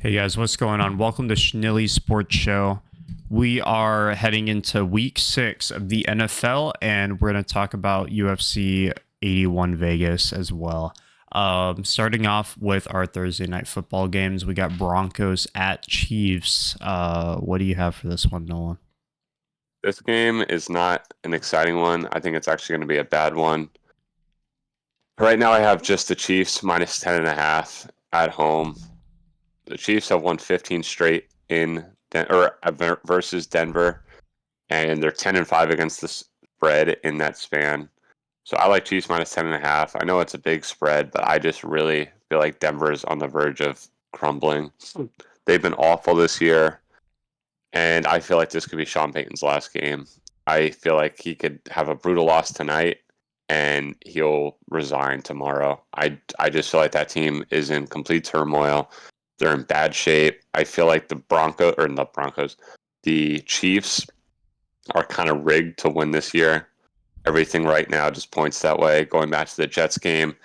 Hey guys, what's going on? Welcome to Schnilly Sports Show. We are heading into week 6 of the NFL, and we're going to talk about UFC 81 Vegas as well. Starting off with our Thursday night football games, we got Broncos at Chiefs. What do you have for this one, Nolan? This game is not an exciting one. I think it's actually going to be a bad one. Right now, I have just the Chiefs minus 10.5 at home. The Chiefs have won 15 straight versus Denver, and they're 10-5 against the spread in that span. So I like Chiefs minus 10.5. I know it's a big spread, but I just really feel like Denver is on the verge of crumbling. They've been awful this year. And I feel like this could be Sean Payton's last game. I feel like he could have a brutal loss tonight and he'll resign tomorrow. I just feel like that team is in complete turmoil. They're in bad shape. I feel like the Chiefs are kind of rigged to win this year. Everything right now just points that way. Going back to the Jets game,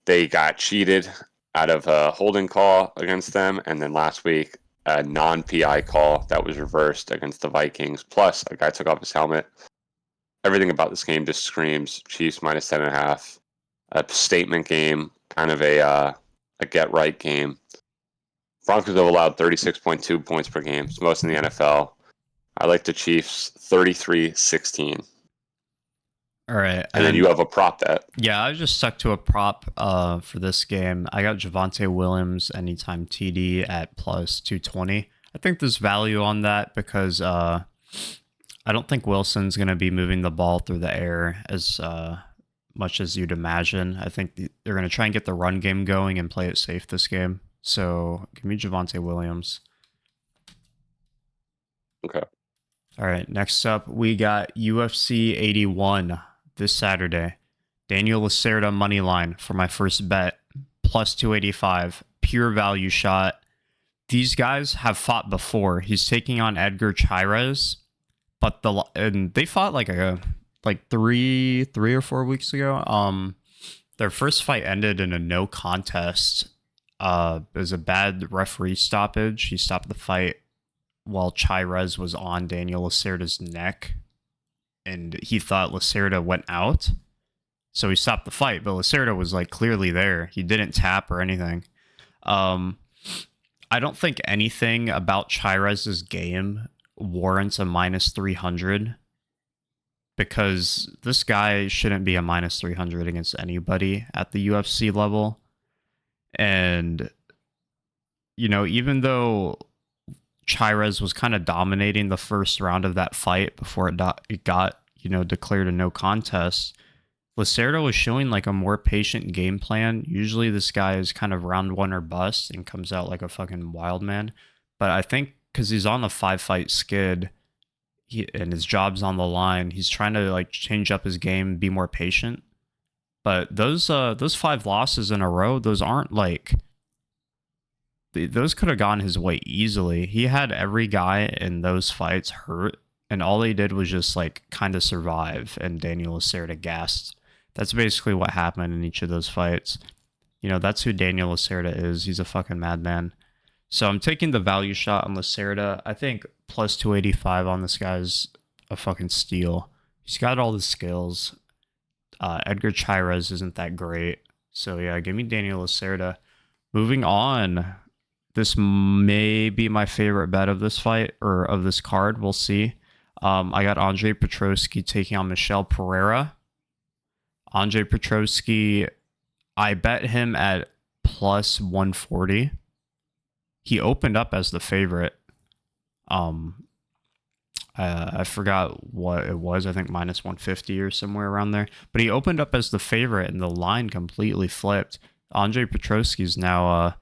they got cheated out of a holding call against them. And then last week, a non-PI call that was reversed against the Vikings. Plus, a guy took off his helmet. Everything about this game just screams Chiefs minus 10.5. A statement game, kind of a get-right game. Broncos have allowed 36.2 points per game. It's most in the NFL. I like the Chiefs 33-16. All right, And then you have a prop bet. yeah, I just stuck to a prop for this game. I got Javonte Williams anytime TD at plus 220. I think there's value on that because I don't think Wilson's going to be moving the ball through the air as much as you'd imagine. I think they're going to try and get the run game going and play it safe this game. So give me Javonte Williams. Okay. All right, next up, we got UFC 81 this Saturday. Daniel Lacerda money line for my first bet, plus 285, pure value shot. These guys have fought before. He's taking on Edgar Chairez, but they fought like three or 4 weeks ago. Their first fight ended in a no contest. It was a bad referee stoppage. He stopped the fight while Chairez was on Daniel Lacerda's neck, and he thought Lacerda went out. So he stopped the fight, but Lacerda was like clearly there. He didn't tap or anything. I don't think anything about Chairez's game warrants a minus 300 because this guy shouldn't be a minus 300 against anybody at the UFC level. And, you know, even though Chairez was kind of dominating the first round of that fight before it got declared a no contest, Lacerda was showing like a more patient game plan. Usually this guy is kind of round one or bust and comes out like a fucking wild man. But I think because he's on the 5-fight skid and his job's on the line, he's trying to like change up his game, be more patient. But those 5 losses in a row, those aren't like... Those could have gone his way easily. He had every guy in those fights hurt, and all they did was just like kind of survive, and Daniel Lacerda gassed. That's basically what happened in each of those fights. You know, that's who Daniel Lacerda is. He's a fucking madman. So I'm taking the value shot on Lacerda. I think plus 285 on this guy's a fucking steal. He's got all the skills. Edgar Chairez isn't that great. So yeah, give me Daniel Lacerda. Moving on. This may be my favorite bet of this fight or of this card. We'll see. I got Andre Petroski taking on Michel Pereira. Andre Petroski, I bet him at plus 140. He opened up as the favorite. I forgot what it was. I think minus 150 or somewhere around there. But he opened up as the favorite, and the line completely flipped. Andre Petroski is now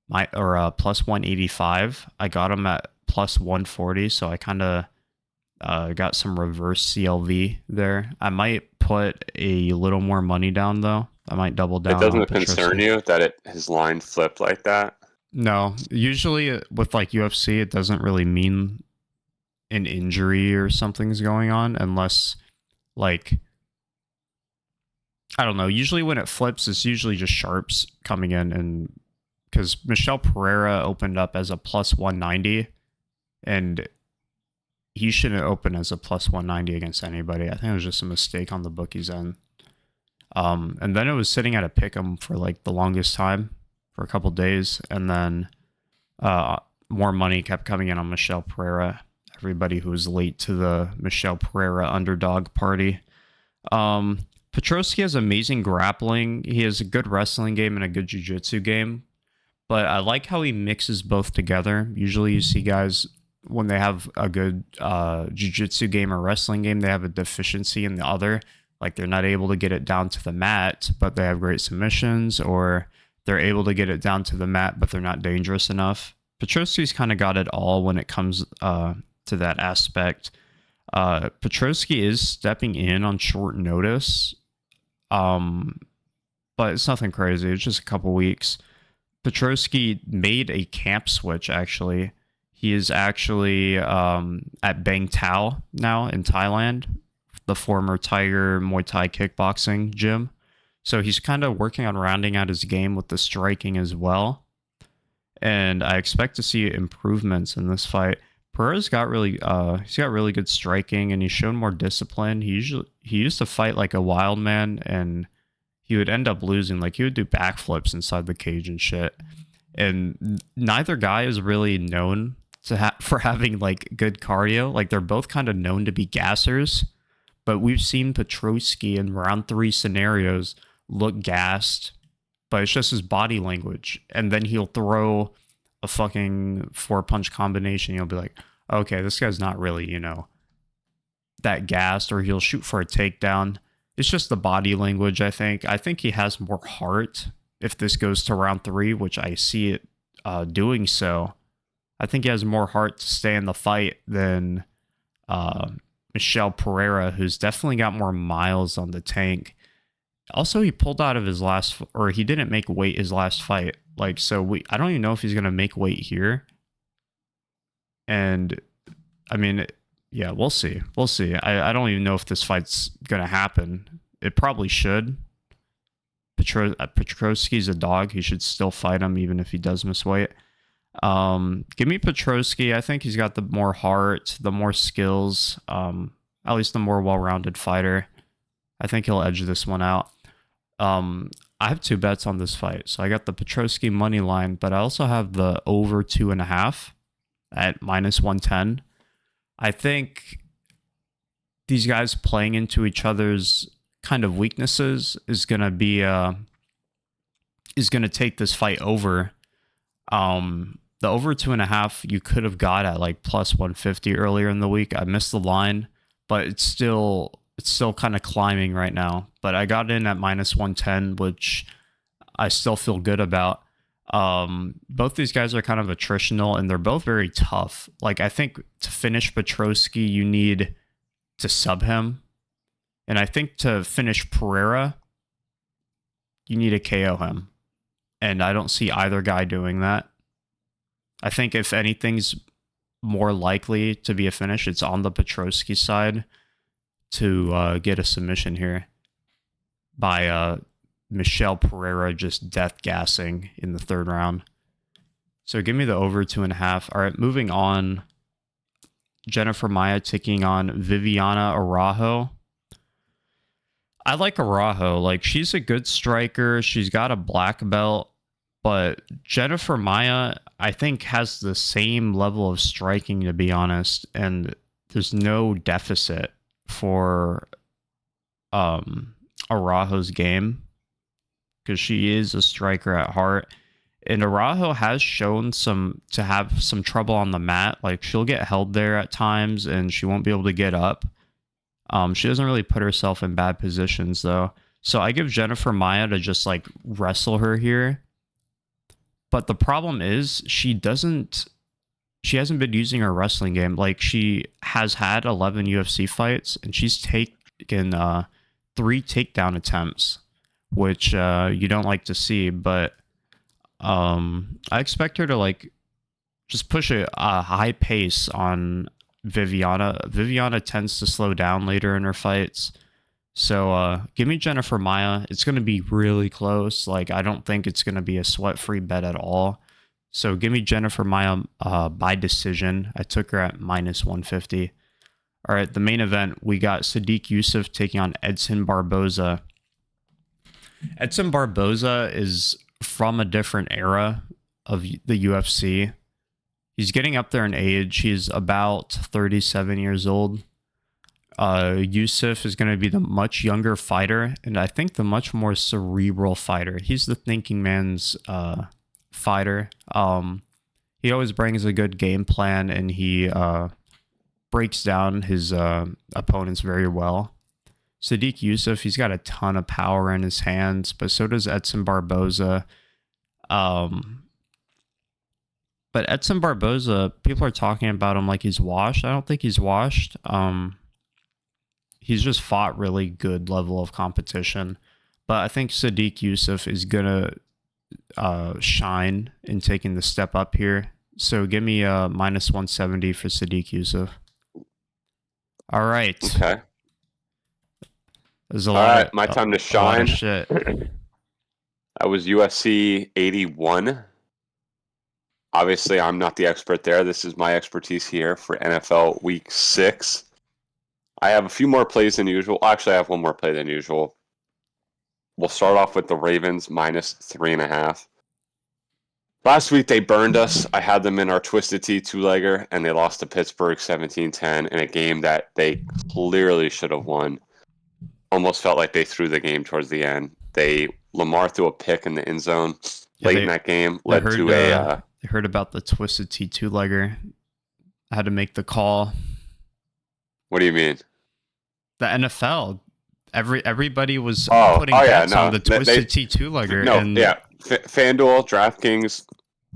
plus 185. I got him at plus 140, so I kind of got some reverse CLV there. I might put a little more money down though. I might double down. It doesn't on concern you that his line flipped like that? No, usually with like UFC, it doesn't really mean an injury or something's going on unless like I don't know. Usually when it flips, it's usually just sharps coming in and because Michelle Pereira opened up as a plus 190, and he shouldn't open as a plus 190 against anybody. I think it was just a mistake on the bookie's end. And then it was sitting at a pick'em for like the longest time, for a couple days, and then more money kept coming in on Michelle Pereira. Everybody who was late to the Michelle Pereira underdog party. Petroski has amazing grappling. He has a good wrestling game and a good jiu-jitsu game. But I like how he mixes both together. Usually you see guys, when they have a good jiu-jitsu game or wrestling game, they have a deficiency in the other. Like they're not able to get it down to the mat, but they have great submissions, or they're able to get it down to the mat, but they're not dangerous enough. Petroski's kind of got it all when it comes to that aspect. Petroski is stepping in on short notice, but it's nothing crazy. It's just a couple weeks. Petroski made a camp switch, actually. He is actually at Bang Tao now in Thailand, the former Tiger Muay Thai kickboxing gym. So he's kind of working on rounding out his game with the striking as well. And I expect to see improvements in this fight. Pereira's got really good striking, and he's shown more discipline. He used to fight like a wild man, and he would end up losing. Like he would do backflips inside the cage and shit. And neither guy is really known for having like good cardio. Like they're both kind of known to be gassers, but we've seen Petroski in round 3 scenarios look gassed, but it's just his body language. And then he'll throw a fucking 4-punch combination. You'll be like, okay, this guy's not really, that gassed, or he'll shoot for a takedown. It's just the body language, I think. I think he has more heart if this goes to round 3, which I see it doing so. I think he has more heart to stay in the fight than Michelle Pereira, who's definitely got more miles on the tank. Also, he pulled out of his he didn't make weight his last fight. Like, so I don't even know if he's going to make weight here. And, I mean, yeah, we'll see. We'll see. I don't even know if this fight's going to happen. It probably should. Petroski's a dog. He should still fight him, even if he does miss weight. Give me Petroski. I think he's got the more heart, the more skills, at least the more well-rounded fighter. I think he'll edge this one out. I have 2 bets on this fight. So I got the Petroski money line, but I also have the over 2.5 at -110. I think these guys playing into each other's kind of weaknesses is going to take this fight over. The over 2.5 you could have got at like +150 earlier in the week. I missed the line, but it's still kind of climbing right now. But I got in at -110, which I still feel good about. Both these guys are kind of attritional, and they're both very tough. Like, I think to finish Petroski, you need to sub him. And I think to finish Pereira, you need to KO him. And I don't see either guy doing that. I think if anything's more likely to be a finish, it's on the Petroski side to get a submission here by Michelle Pereira just death gassing in the 3rd round. So give me the over 2.5. All right, moving on. Jennifer Maia taking on Viviana Araujo. I like Araujo. Like, she's a good striker. She's got a black belt. But Jennifer Maia, I think, has the same level of striking, to be honest. And there's no deficit for Araujo's game, because she is a striker at heart. And Araujo has shown to have some trouble on the mat. Like, she'll get held there at times, and she won't be able to get up. She doesn't really put herself in bad positions, though. So I give Jennifer Maia to just, like, wrestle her here. But the problem is she hasn't been using her wrestling game. Like, she has had 11 UFC fights, and she's taken 3 takedown attempts, which you don't like to see. But I expect her to, like, just push a high pace on Viviana. Viviana tends to slow down later in her fights. So give me Jennifer Maya. It's going to be really close. Like, I don't think it's going to be a sweat-free bet at all. So give me Jennifer Maya by decision. I took her at minus 150. All right, the main event, we got Sadiq Yusuf taking on Edson Barboza. Edson Barboza is from a different era of the UFC. He's getting up there in age. He's about 37 years old. Yusuf is going to be the much younger fighter, and I think the much more cerebral fighter. He's the thinking man's fighter. He always brings a good game plan, and he breaks down his opponents very well. Sadiq Yusuf, he's got a ton of power in his hands, but so does Edson Barboza. But Edson Barboza, people are talking about him like he's washed. I don't think he's washed. He's just fought really good level of competition. But I think Sadiq Yusuf is going to shine in taking the step up here. So give me a minus 170 for Sadiq Yusuf. All right. Okay. There's a All lot right, of, my time to a lot of shine. shit. That was UFC 81. Obviously, I'm not the expert there. This is my expertise here for NFL Week 6. I have a few more plays than usual. Actually, I have one more play than usual. We'll start off with the Ravens minus 3.5. Last week, they burned us. I had them in our Twisted Tea two-legger, and they lost to Pittsburgh 17-10 in a game that they clearly should have won. Almost felt like they threw the game towards the end. Lamar threw a pick in the end zone late in that game, led to a... They heard about the Twisted Tea two-legger. I had to make the call. What do you mean? The NFL. Everybody was putting bets on the Twisted Tea two-legger. FanDuel, DraftKings,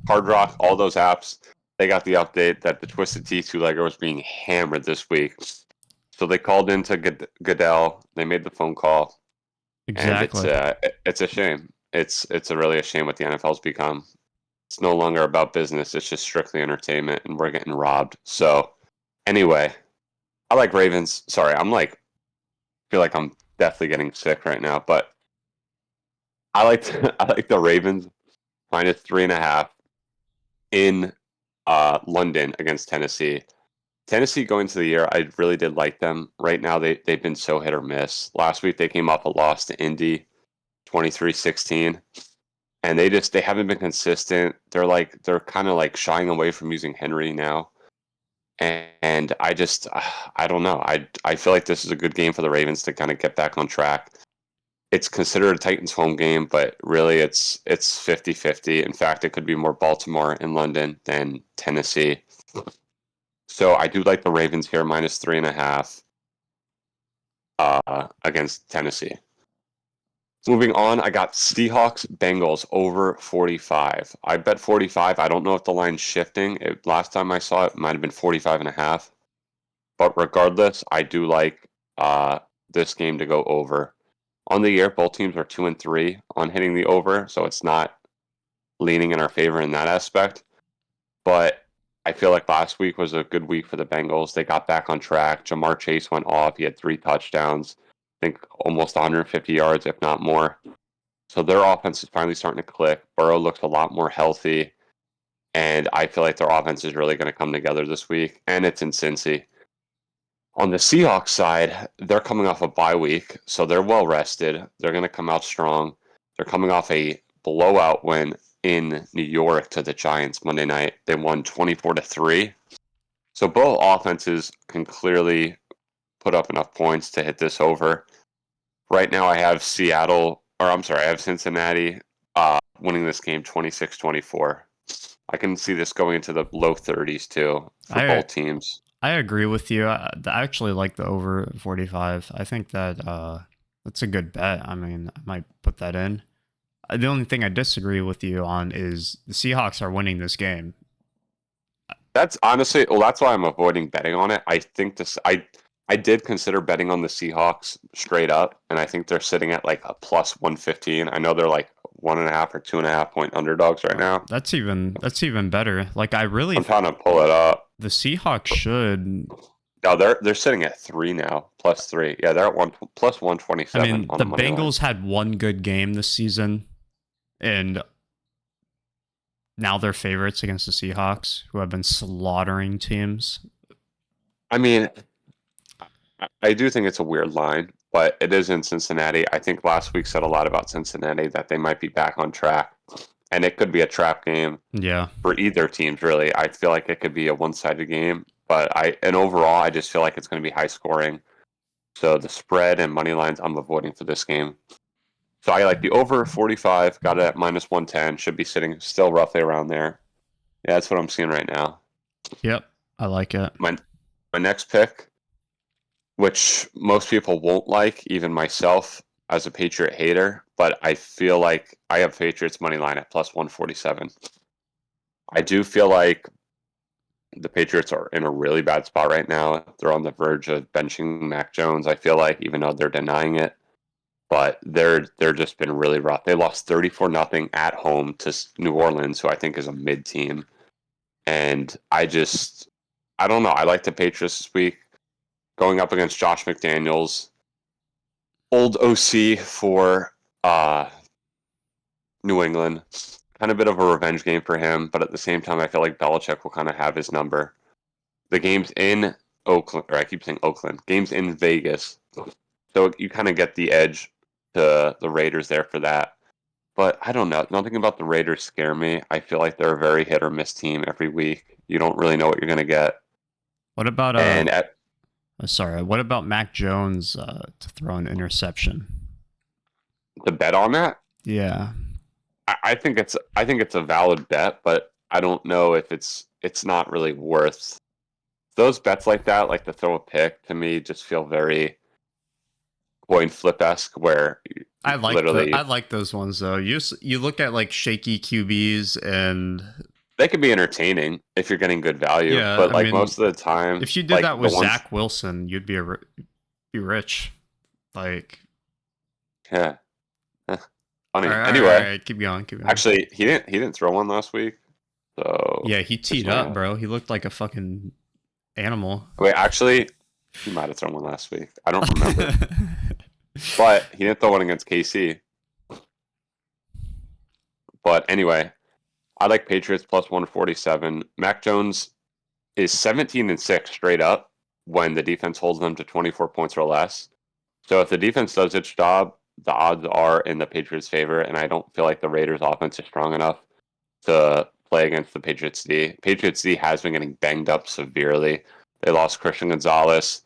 Hard Rock, all those apps, they got the update that the Twisted Tea two-legger was being hammered this week. So they called into Goodell. They made the phone call. Exactly. And it's a shame. It's really a shame what the NFL's become. It's no longer about business. It's just strictly entertainment, and we're getting robbed. So anyway, I like Ravens. Sorry, feel like I'm definitely getting sick right now, but I like the Ravens minus 3.5 in London against Tennessee. Tennessee going into the year, I really did like them. Right now, they've been so hit or miss. Last week, they came off a loss to Indy, 23-16. And they haven't been consistent. They're kind of like shying away from using Henry now. And I don't know. I feel like this is a good game for the Ravens to kind of get back on track. It's considered a Titans home game, but really it's 50-50. In fact, it could be more Baltimore and London than Tennessee. So I do like the Ravens here, minus 3.5 against Tennessee. Moving on, I got Seahawks Bengals over 45. I bet 45. I don't know if the line's shifting. Last time I saw it might have been 45.5. But regardless, I do like this game to go over. On the year, both teams are 2-3 on hitting the over, so it's not leaning in our favor in that aspect. But I feel like last week was a good week for the Bengals. They got back on track. Jamar Chase went off. He had 3 touchdowns. I think almost 150 yards, if not more. So their offense is finally starting to click. Burrow looks a lot more healthy. And I feel like their offense is really going to come together this week. And it's in Cincy. On the Seahawks side, they're coming off a bye week. So they're well rested. They're going to come out strong. They're coming off a blowout win in New York to the Giants Monday night. They won 24-3. So both offenses can clearly put up enough points to hit this over. Right now I have Cincinnati winning this game 26-24. I can see this going into the low 30s too for both teams. I agree with you. I actually like the over 45. I think that that's a good bet. I mean, I might put that in. The only thing I disagree with you on is the Seahawks are winning this game. That's honestly, that's why I'm avoiding betting on it. I think I did consider betting on the Seahawks straight up, and I think they're sitting at like a plus 115. I know they're like 1.5 or 2.5 point underdogs right now. That's even better. Like I'm trying to pull it up. The Seahawks should No, they're sitting at 3 now, +3. Yeah, they're at one plus I 127 mean, on the the money line. Bengals had one good game this season, and now they're favorites against the Seahawks, who have been slaughtering teams. I mean, I do think it's a weird line, but it is in Cincinnati. I think last week said a lot about Cincinnati that they might be back on track, and it could be a trap game Yeah. for either teams. Really, I feel like it could be a one-sided game, but overall, I just feel like it's going to be high scoring. So the spread and money lines, I'm avoiding for this game. So I like the over 45. Got it at -110. Should be sitting still roughly around there. Yeah, that's what I'm seeing right now. Yep. I like it. My next pick, which most people won't like, even myself as a Patriot hater, but I feel like I have Patriots money line at +147. I do feel like the Patriots are in a really bad spot right now. They're on the verge of benching Mac Jones, I feel like, even though they're denying it. But they're just been really rough. They lost 34-0 at home to New Orleans, who I think is a mid team. And I don't know. I like the Patriots this week going up against Josh McDaniels, old OC for New England. Kind of a bit of a revenge game for him, but at the same time, I feel like Belichick will kind of have his number. The game's in Oakland, or I keep saying Oakland. Game's in Vegas, so you kind of get the edge to the Raiders there for that. But I don't know. Nothing about the Raiders scare me. I feel like they're a very hit or miss team every week. You don't really know what you're going to get. What about And what about Mac Jones to throw an interception? the bet on that, Yeah. I think it's a valid bet, but I don't know if it's not really worth those bets like that. Like to throw a pick to me just feel very coin flip esque, where literally I like those ones though. You look at like shaky QBs and they could be entertaining if you're getting good value, yeah, but I like mean, most of the time, if you did like that the with ones, Zach Wilson, you'd be rich. Like, yeah, eh, all funny. right, all Anyway, right, keep going, keep going. actually, he didn't throw one last week, so Yeah, he just teed my up, bro. He looked like a fucking animal. wait. Actually, he might have thrown one last week. I don't remember, but he didn't throw one against KC. But anyway, I like Patriots +147. Mac Jones is 17-6 straight up when the defense holds them to 24 points or less. So if the defense does its job, the odds are in the Patriots' favor, and I don't feel like the Raiders' offense is strong enough to play against the Patriots' D. Patriots' D has been getting banged up severely. They lost Christian Gonzalez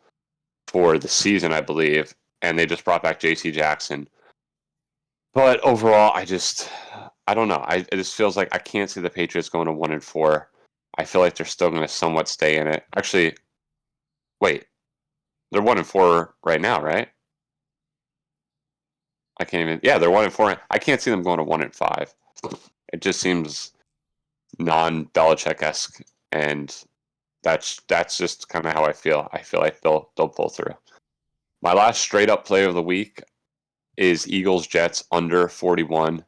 for the season, I believe, and they just brought back J.C. Jackson. But overall, I don't know. It just feels like I can't see the Patriots going to 1-4. I feel like they're still going to somewhat stay in it. Actually, wait, they're 1-4 right now, right? I can't even. Yeah, they're 1-4. I can't see them going to 1-5. It just seems non-Belichick esque, and that's just kind of how I feel. I feel like they'll pull through. My last straight up play of the week is Eagles Jets under 41.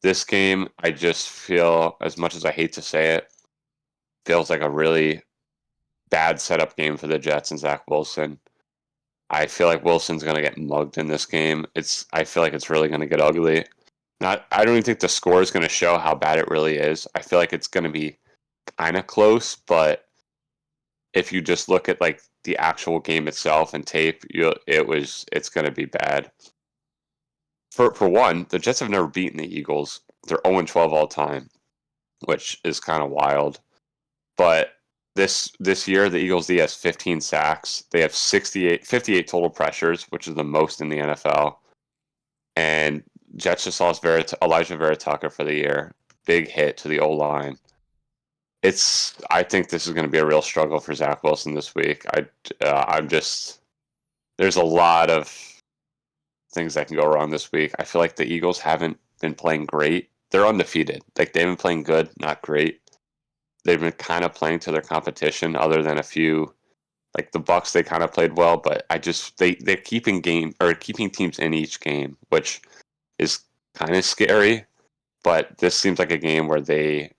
This game, I just feel, as much as I hate to say it, feels like a really bad setup game for the Jets and Zach Wilson. I feel like Wilson's going to get mugged in this game. I feel like it's really going to get ugly. I don't even think the score is going to show how bad it really is. I feel like it's going to be kind of close, but if you just look at like the actual game itself and tape, it's going to be bad. For one, the Jets have never beaten the Eagles. They're 0-12 all time, which is kind of wild. But this year, the Eagles D has 15 sacks. They have 58 total pressures, which is the most in the NFL. And Jets just lost Elijah Vera Tucker for the year. Big hit to the O line. I think this is going to be a real struggle for Zach Wilson this week. I'm just there's a lot of things that can go wrong this week. I feel like the Eagles haven't been playing great. They're undefeated. Like they've been playing good, not great. They've been kind of playing to their competition, other than a few like the Bucks. They kind of played well, but they're keeping teams in each game, which is kind of scary. But this seems like a game where they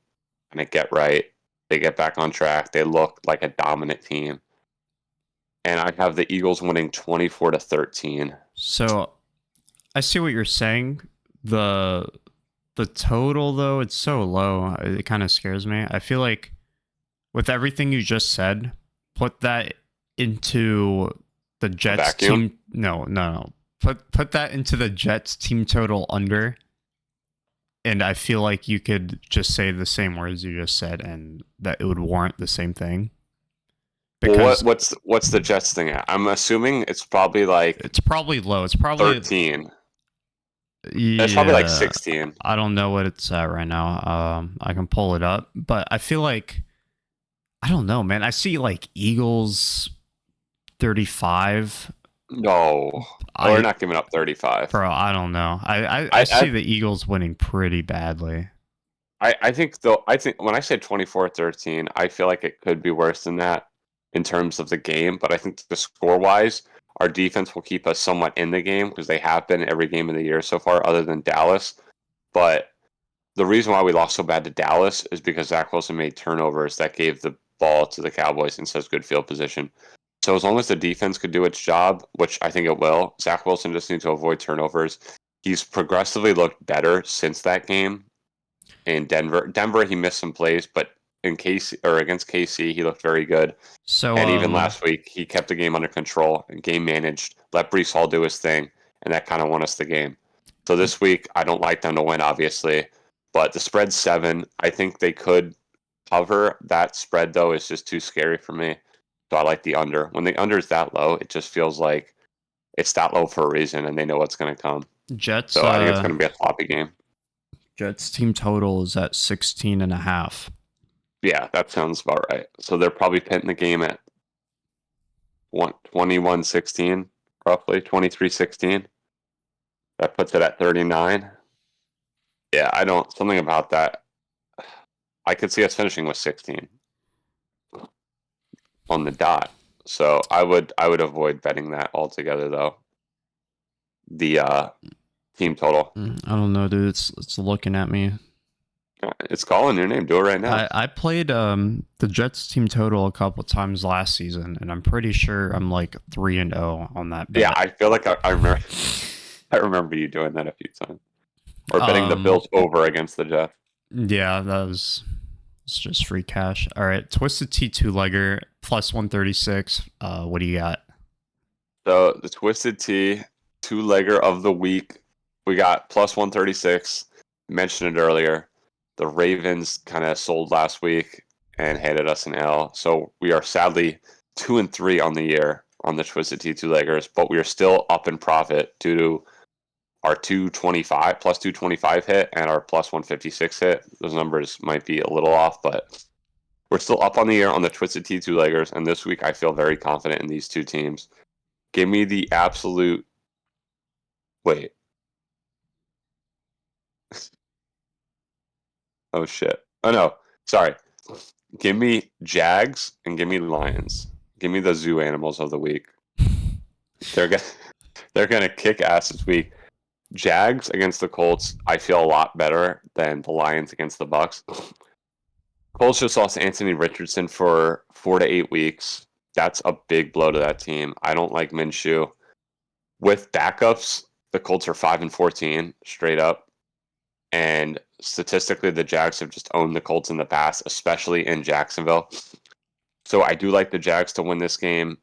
kind of get right. They get back on track. They look like a dominant team. and I have the Eagles winning 24-13. So I see what you're saying. The total though, it's so low. It kind of scares me. I feel like with everything you just said, put that into the Jets Vacuum? team. No. Put that into the Jets team total under, and I feel like you could just say the same words you just said, and that it would warrant the same thing. Well, Because what's the Jets thing at? I'm assuming it's probably like it's probably low. It's probably 13. It's probably like yeah. 16. I don't know what it's at right now. I can pull it up, but I feel like I don't know, man. I see like Eagles 35. No, we're not giving up 35. Bro, I don't know. I I, see I the Eagles winning pretty badly. I think though I think when I say 24-13, I feel like it could be worse than that in terms of the game, but I think the score wise, our defense will keep us somewhat in the game because they have been every game of the year so far, other than Dallas. But the reason why we lost so bad to Dallas is because Zach Wilson made turnovers that gave the ball to the Cowboys in such good field position. So as long as the defense could do its job, which I think it will, Zach Wilson just needs to avoid turnovers. He's progressively looked better since that game in Denver. Denver, he missed some plays, but in KC or against KC, he looked very good. So And even last week, he kept the game under control and game managed, let Brees Hall do his thing, and that kind of won us the game. So this week, I don't like them to win, obviously, but the spread's 7. I think they could cover. That spread, though, is just too scary for me. So I like the under. When the under is that low, it just feels like it's that low for a reason, and they know what's going to come. Jets So I think it's going to be a sloppy game. Jets team total is at 16 and a half. Yeah, that sounds about right. So they're probably pitting the game at 21-16, roughly 23-16. That puts it at 39. Yeah, I don't. Something about that. I could see us finishing with 16 on the dot. So I would avoid betting that altogether, though. The team total. I don't know, dude. It's looking at me. It's calling your name. Do it right now. I played the Jets team total a couple times last season, and I'm pretty sure I'm like 3-0 on that bet. Yeah, I feel like I remember. I remember you doing that a few times, or betting the Bills over against the Jets. Yeah, it's just free cash. All right, Twisted Tea 2-legger plus 136. What do you got? So the Twisted Tea 2-legger of the week, we got plus 136. Mentioned it earlier. The Ravens kind of sold last week and handed us an L. So we are sadly 2-3 on the year on the Twisted Tea 2-leggers, but we are still up in profit due to our 225 plus 225 hit and our plus 156 hit. Those numbers might be a little off, but we're still up on the year on the Twisted Tea 2-leggers. And this week I feel very confident in these two teams. Give me the absolute. Wait. Oh shit. Oh no. Sorry. Give me Jags and give me Lions. Give me the zoo animals of the week. They're gonna kick ass this week. Jags against the Colts, I feel a lot better than the Lions against the Bucks. Colts just lost Anthony Richardson for 4 to 8 weeks. That's a big blow to that team. I don't like Minshew. With backups, the Colts are 5-14 straight up. And statistically, the Jags have just owned the Colts in the past, especially in Jacksonville. So I do like the Jags to win this game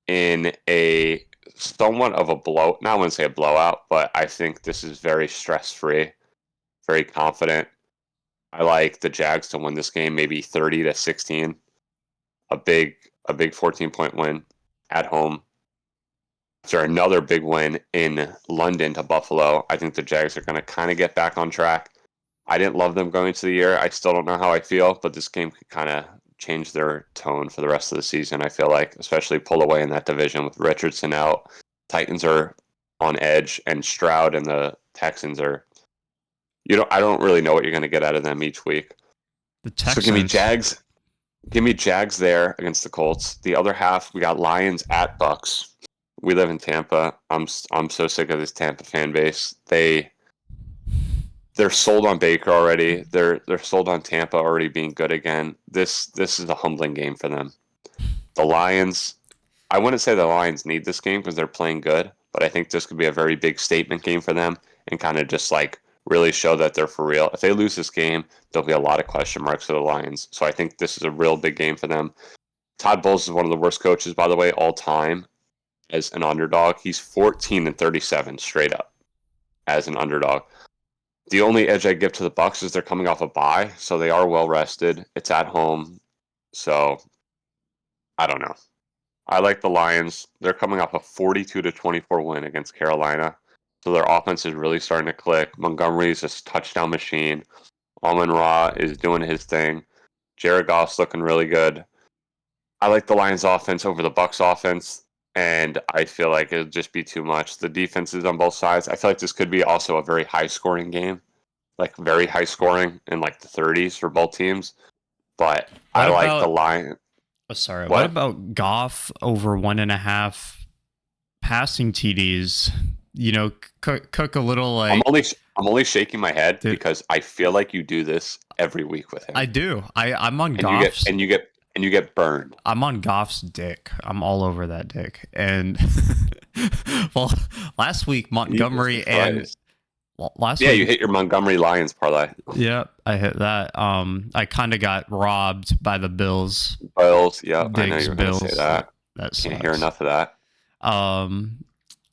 in a somewhat of a blow. Not I wouldn't say a blowout, but I think this is very stress-free, very confident. I like the Jags to win this game, maybe 30-16. A big 14-point win at home. After another big win in London to Buffalo, I think the Jags are going to kind of get back on track. I didn't love them going into the year. I still don't know how I feel, but this game could kind of change their tone for the rest of the season, I feel like, especially pull away in that division with Richardson out. Titans are on edge, and Stroud and the Texans are. I don't really know what you're going to get out of them each week. The Texans. So give me Jags. Give me Jags there against the Colts. The other half, we got Lions at Bucks. We live in Tampa. I'm so sick of this Tampa fan base. They're sold on Baker already. They're sold on Tampa already being good again. This is a humbling game for them. The Lions, I wouldn't say the Lions need this game because they're playing good, but I think this could be a very big statement game for them and kind of just like really show that they're for real. If they lose this game, there'll be a lot of question marks for the Lions. So I think this is a real big game for them. Todd Bowles is one of the worst coaches, by the way, all time as an underdog. He's 14-37 straight up as an underdog. The only edge I give to the Bucks is they're coming off a bye, so they are well rested. It's at home, so I don't know. I like the Lions. They're coming off a 42-24 win against Carolina, so their offense is really starting to click. Montgomery's a touchdown machine. Amon-Ra is doing his thing. Jared Goff's looking really good. I like the Lions offense over the Bucks offense, and I feel like it'll just be too much. The defenses on both sides. I feel like this could be also a very high scoring game, like very high scoring in like the 30s for both teams. But I like the Lions. Oh, sorry. What about Goff over 1.5 passing TDs? You know, cook a little like. I'm only shaking my head because I feel like you do this every week with him. I do. I'm on Goff's. And you get burned. I'm on Goff's dick. I'm all over that dick. And well, last week Montgomery and last week, you hit your Montgomery Lions parlay. Yep, I hit that. I kind of got robbed by the Bills. Bills, yeah, I know you were going to say that. That sucks. Can't hear enough of that.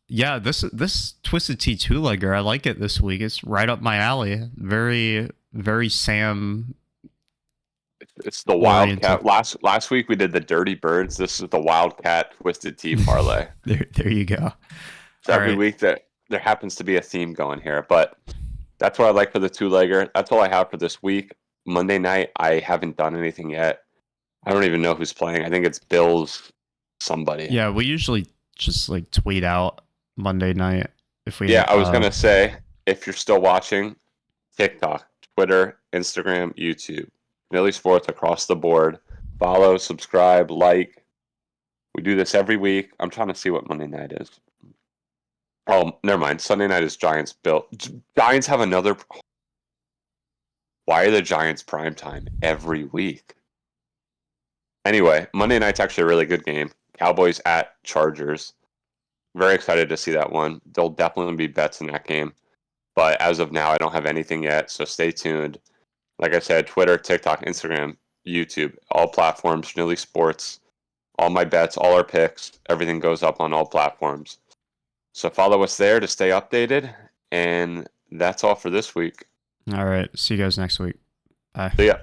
Yeah, this Twisted Tea 2-legger, I like it this week. It's right up my alley. Very, very Sam. It's the Wildcat. Last week we did the Dirty Birds. This is the Wildcat Twisted Tea parlay. there you go. So every week that there happens to be a theme going here, but that's what I like for the 2-legger. That's all I have for this week. Monday night, I haven't done anything yet. I don't even know who's playing. I think it's Bills somebody. Yeah, we usually just like tweet out Monday night if we. Yeah, I was gonna say, if you're still watching, TikTok, Twitter, Instagram, YouTube, Philly Sports across the board. Follow, subscribe, like. We do this every week. I'm trying to see what Monday night is. Oh, never mind. Sunday night is Giants Bill. Giants have another. Why are the Giants prime time every week? Anyway, Monday night's actually a really good game. Cowboys at Chargers. Very excited to see that one. There'll definitely be bets in that game. But as of now, I don't have anything yet, so stay tuned. Like I said, Twitter, TikTok, Instagram, YouTube, all platforms, Philly Sports. All my bets, all our picks, everything goes up on all platforms. So follow us there to stay updated. And that's all for this week. All right. See you guys next week. Bye. See ya.